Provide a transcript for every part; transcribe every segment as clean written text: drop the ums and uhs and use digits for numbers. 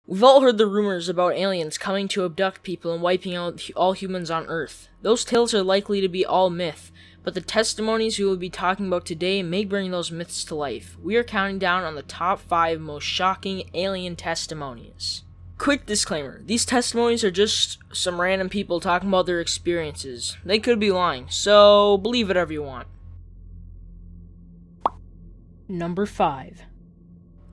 We've all heard the rumors about aliens coming to abduct people and wiping out all humans on Earth. Those tales are likely to be all myth, but the testimonies we will be talking about today may bring those myths to life. We are counting down on the top 5 most shocking alien testimonies. Quick disclaimer, these testimonies are just some random people talking about their experiences. They could be lying, so believe whatever you want. Number 5.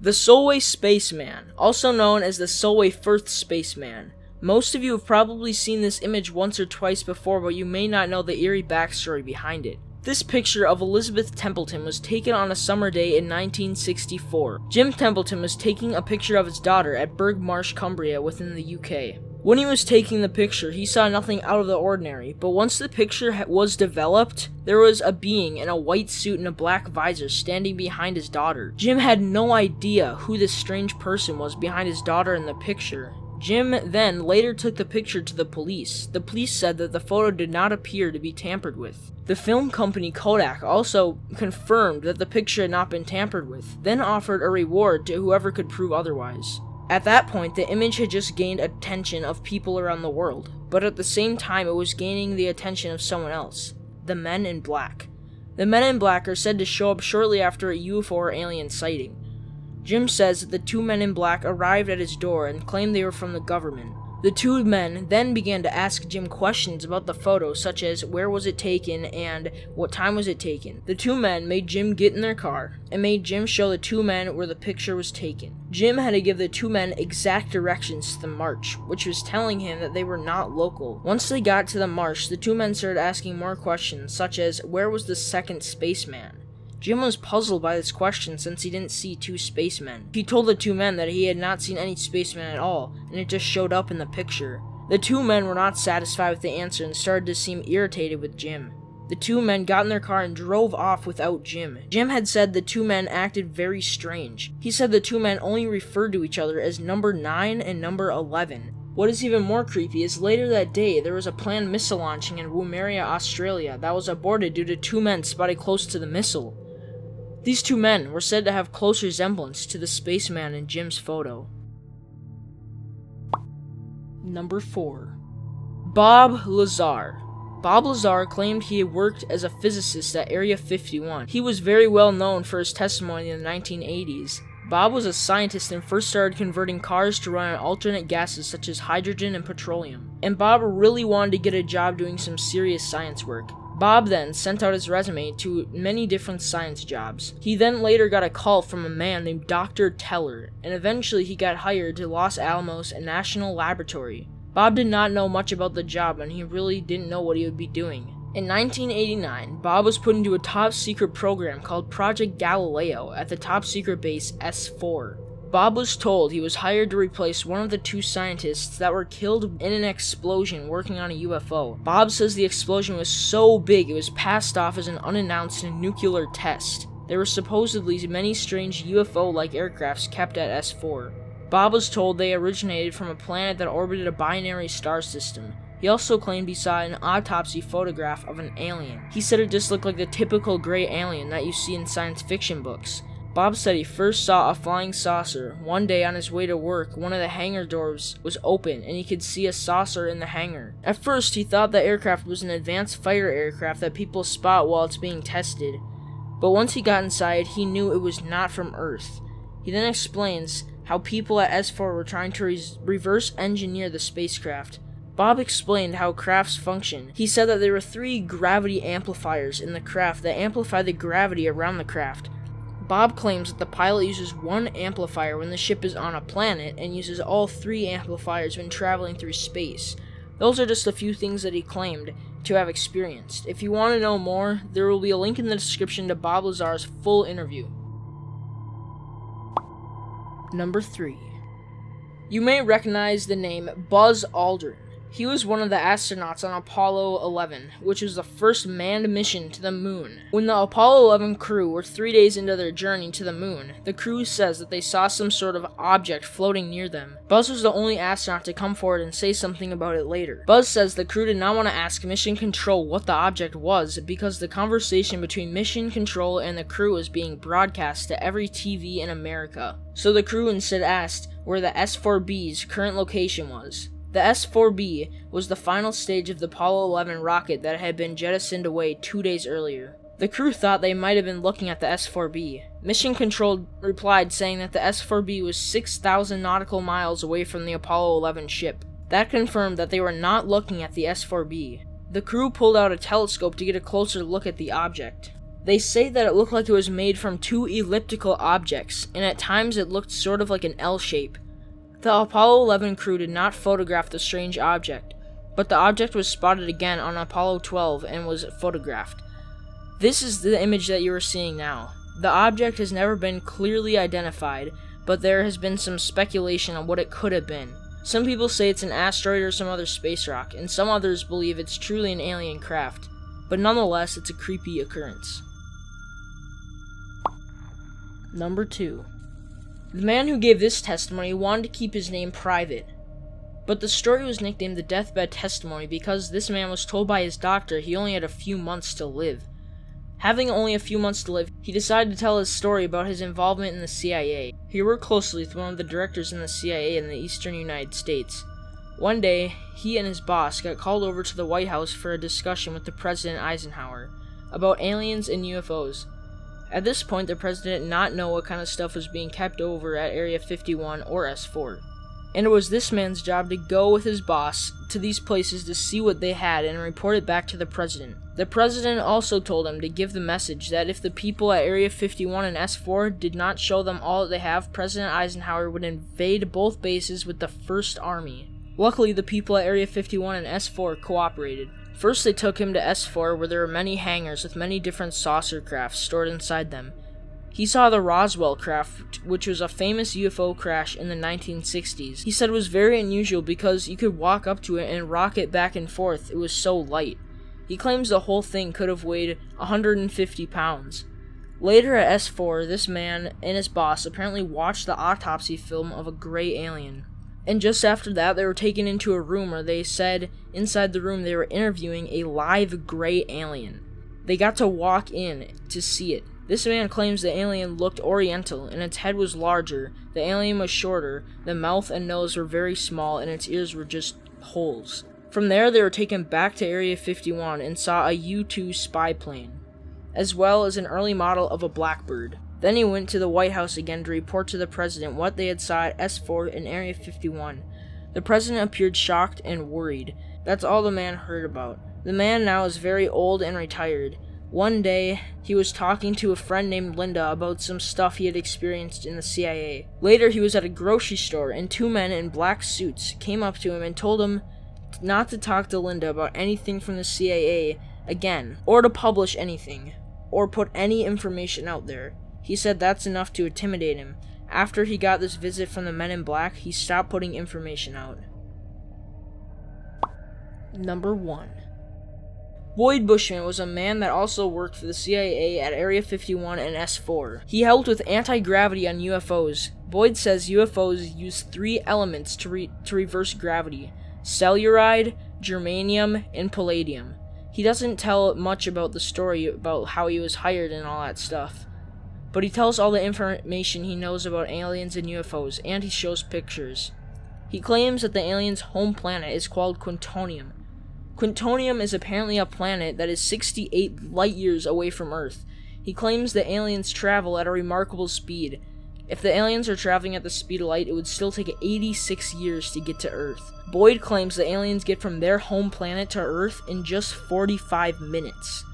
The Solway Spaceman, also known as the Solway Firth Spaceman. Most of you have probably seen this image once or twice before, but you may not know the eerie backstory behind it. This picture of Elizabeth Templeton was taken on a summer day in 1964. Jim Templeton was taking a picture of his daughter at Burgh Marsh, Cumbria, within the UK. When he was taking the picture, he saw nothing out of the ordinary, but once the picture was developed, there was a being in a white suit and a black visor standing behind his daughter. Jim had no idea who this strange person was behind his daughter in the picture. Jim then later took the picture to the police. The police said that the photo did not appear to be tampered with. The film company Kodak also confirmed that the picture had not been tampered with, then offered a reward to whoever could prove otherwise. At that point, the image had just gained attention of people around the world, but at the same time it was gaining the attention of someone else, the Men in Black. The Men in Black are said to show up shortly after a UFO or alien sighting. Jim says that the 2 Men in Black arrived at his door and claimed they were from the government. The 2 men then began to ask Jim questions about the photo, such as where was it taken and what time was it taken. The 2 men made Jim get in their car and made Jim show the 2 men where the picture was taken. Jim had to give the 2 men exact directions to the marsh, which was telling him that they were not local. Once they got to the marsh, the 2 men started asking more questions, such as where was the second spaceman. Jim was puzzled by this question since he didn't see 2 spacemen. He told the 2 men that he had not seen any spacemen at all, and it just showed up in the picture. The 2 men were not satisfied with the answer and started to seem irritated with Jim. The 2 men got in their car and drove off without Jim. Jim had said the 2 men acted very strange. He said the 2 men only referred to each other as number 9 and number 11. What is even more creepy is later that day, there was a planned missile launching in Woomera, Australia that was aborted due to 2 men spotted close to the missile. These 2 men were said to have close resemblance to the spaceman in Jim's photo. Number 4. Bob Lazar. Bob Lazar claimed he had worked as a physicist at Area 51. He was very well known for his testimony in the 1980s. Bob was a scientist and first started converting cars to run on alternate gases such as hydrogen and petroleum. And Bob really wanted to get a job doing some serious science work. Bob then sent out his resume to many different science jobs. He then later got a call from a man named Dr. Teller, and eventually he got hired to Los Alamos National Laboratory. Bob did not know much about the job and he really didn't know what he would be doing. In 1989, Bob was put into a top-secret program called Project Galileo at the top-secret base S4. Bob was told he was hired to replace one of the 2 scientists that were killed in an explosion working on a UFO. Bob says the explosion was so big it was passed off as an unannounced nuclear test. There were supposedly many strange UFO-like aircrafts kept at S4. Bob was told they originated from a planet that orbited a binary star system. He also claimed he saw an autopsy photograph of an alien. He said it just looked like the typical gray alien that you see in science fiction books. Bob said he first saw a flying saucer. One day on his way to work, one of the hangar doors was open and he could see a saucer in the hangar. At first, he thought the aircraft was an advanced fighter aircraft that people spot while it's being tested. But once he got inside, he knew it was not from Earth. He then explains how people at S4 were trying to reverse engineer the spacecraft. Bob explained how crafts function. He said that there were 3 gravity amplifiers in the craft that amplify the gravity around the craft. Bob claims that the pilot uses 1 amplifier when the ship is on a planet and uses all 3 amplifiers when traveling through space. Those are just a few things that he claimed to have experienced. If you want to know more, there will be a link in the description to Bob Lazar's full interview. Number 3. You may recognize the name Buzz Aldrin. He was one of the astronauts on Apollo 11, which was the first manned mission to the moon. When the Apollo 11 crew were 3 days into their journey to the moon, the crew says that they saw some sort of object floating near them. Buzz was the only astronaut to come forward and say something about it later. Buzz says the crew did not want to ask Mission Control what the object was because the conversation between Mission Control and the crew was being broadcast to every TV in America. So the crew instead asked, where the S-4B's current location was. The S-4B was the final stage of the Apollo 11 rocket that had been jettisoned away 2 days earlier. The crew thought they might have been looking at the S-4B. Mission Control replied saying that the S-4B was 6,000 nautical miles away from the Apollo 11 ship. That confirmed that they were not looking at the S-4B. The crew pulled out a telescope to get a closer look at the object. They say that it looked like it was made from two elliptical objects, and at times it looked sort of like an L shape. The Apollo 11 crew did not photograph the strange object, but the object was spotted again on Apollo 12 and was photographed. This is the image that you are seeing now. The object has never been clearly identified, but there has been some speculation on what it could have been. Some people say it's an asteroid or some other space rock, and some others believe it's truly an alien craft. But nonetheless, it's a creepy occurrence. Number 2. The man who gave this testimony wanted to keep his name private, but the story was nicknamed the Deathbed Testimony because this man was told by his doctor he only had a few months to live. Having only a few months to live, he decided to tell his story about his involvement in the CIA. He worked closely with one of the directors in the CIA in the eastern United States. One day, he and his boss got called over to the White House for a discussion with the President Eisenhower about aliens and UFOs. At this point, the president did not know what kind of stuff was being kept over at Area 51 or S4. And it was this man's job to go with his boss to these places to see what they had and report it back to the president. The president also told him to give the message that if the people at Area 51 and S4 did not show them all that they have, President Eisenhower would invade both bases with the First Army. Luckily, the people at Area 51 and S4 cooperated. First, they took him to S4, where there were many hangars with many different saucer crafts stored inside them. He saw the Roswell craft, which was a famous UFO crash in the 1960s. He said it was very unusual because you could walk up to it and rock it back and forth. It was so light. He claims the whole thing could have weighed 150 pounds. Later at S4, this man and his boss apparently watched the autopsy film of a gray alien. And just after that, they were taken into a room where they said inside the room they were interviewing a live gray alien. They got to walk in to see it. This man claims the alien looked oriental, and its head was larger, the alien was shorter, the mouth and nose were very small, and its ears were just holes. From there, they were taken back to Area 51 and saw a U-2 spy plane, as well as an early model of a Blackbird. Then he went to the White House again to report to the president what they had saw at S4 and Area 51. The president appeared shocked and worried. That's all the man heard about. The man now is very old and retired. One day, he was talking to a friend named Linda about some stuff he had experienced in the CIA. Later, he was at a grocery store, and two men in black suits came up to him and told him not to talk to Linda about anything from the CIA again, or to publish anything, or put any information out there. He said that's enough to intimidate him. After he got this visit from the men in black, he stopped putting information out. Number 1. Boyd Bushman was a man that also worked for the CIA at Area 51 and S4. He helped with anti-gravity on UFOs. Boyd says UFOs use 3 elements to reverse gravity: celluride, germanium, and palladium. He doesn't tell much about the story about how he was hired and all that stuff, but he tells all the information he knows about aliens and UFOs, and he shows pictures. He claims that the aliens' home planet is called Quintonium. Quintonium is apparently a planet that is 68 light years away from Earth. He claims the aliens travel at a remarkable speed. If the aliens are traveling at the speed of light, it would still take 86 years to get to Earth. Boyd claims the aliens get from their home planet to Earth in just 45 minutes.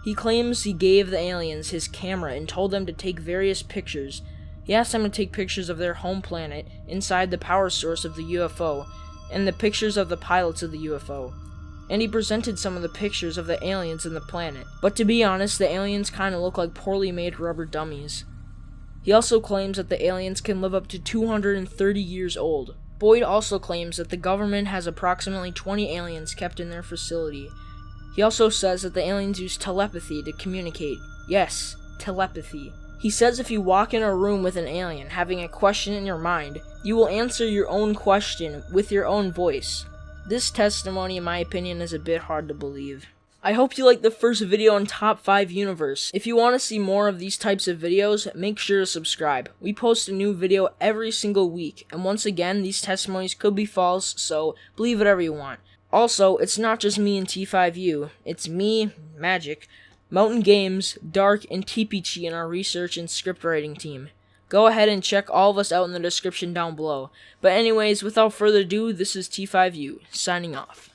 He claims he gave the aliens his camera and told them to take various pictures. He asked them to take pictures of their home planet, inside the power source of the UFO, and the pictures of the pilots of the UFO. And he presented some of the pictures of the aliens and the planet. But to be honest, the aliens kinda look like poorly made rubber dummies. He also claims that the aliens can live up to 230 years old. Boyd also claims that the government has approximately 20 aliens kept in their facility. He also says that the aliens use telepathy to communicate. Yes, telepathy. He says if you walk in a room with an alien having a question in your mind, you will answer your own question with your own voice. This testimony, in my opinion, is a bit hard to believe. I hope you liked the first video in Top 5 Universe. If you want to see more of these types of videos, make sure to subscribe. We post a new video every single week, and once again, these testimonies could be false, so believe whatever you want. Also, it's not just me and T5U, it's me, Magic, Mountain Games, Dark, and TPG in our research and script writing team. Go ahead and check all of us out in the description down below. But anyways, without further ado, this is T5U, signing off.